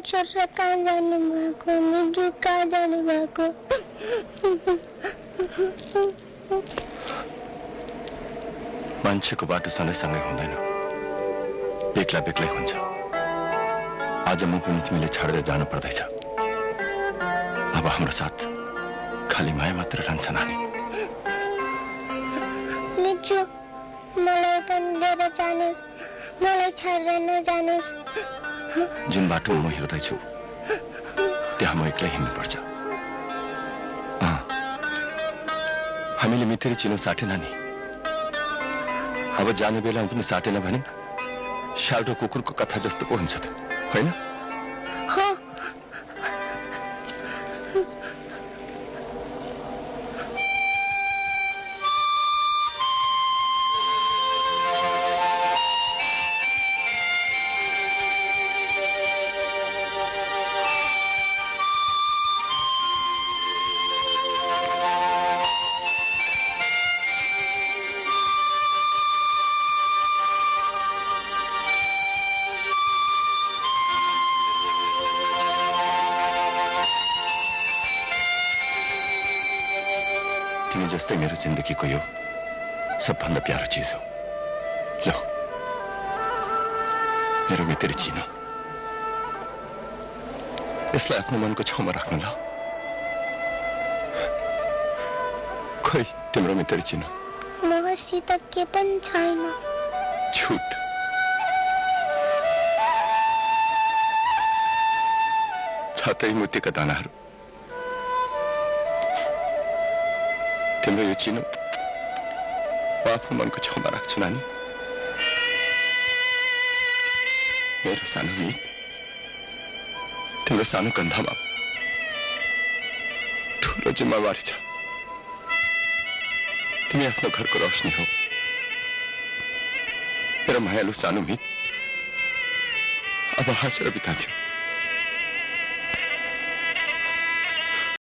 छोरा कहाँ जानु भएको मिजु कहाँ जानु भएको मान्छेको बाटो सँगै हुँदैन बेग्ला बेग्लै हुन्छ आज म पनि तिमीले छाडेर जानु पर्दैछ अब हाम्रो साथ खाली माया मात्र रहन्छ नानी मिजु मलाई पनि लिएर जानुस् मलाई छाडेर नजानुस् जुन बाटो म हिँड्दैछु त्यहाँ म एक्लै हिँड्नुपर्छ हामीले मितेरी चिनो साटेन नि अब जाने बेलामा पनि साटेन भने स्याल र कुकुरको कथा जस्तो पो हुन्छ त हैन तिमी जस्तै मेरो जिन्दगीको यो सबभन्दा प्यारो चिज हो ल मेरो मितेरी चिनो यसलाई आफ्नो मनको छेउमा राख्नु ल खोइ तिम्रो मितेरी चिनो मसित के पनि छैन झुट छतै मोतीका दानाहरू तिम्रो यो चिनो म आफ्नो मनको छेउमा राख्छु नानी मेरो सानो मित तिम्रो सानो कन्धमा ठुलो जिम्मेवारी छ तिमी आफ्नो घरको रोशनी हो मेरो मायालु सानो मित अब हाँसेर बिताथ्यो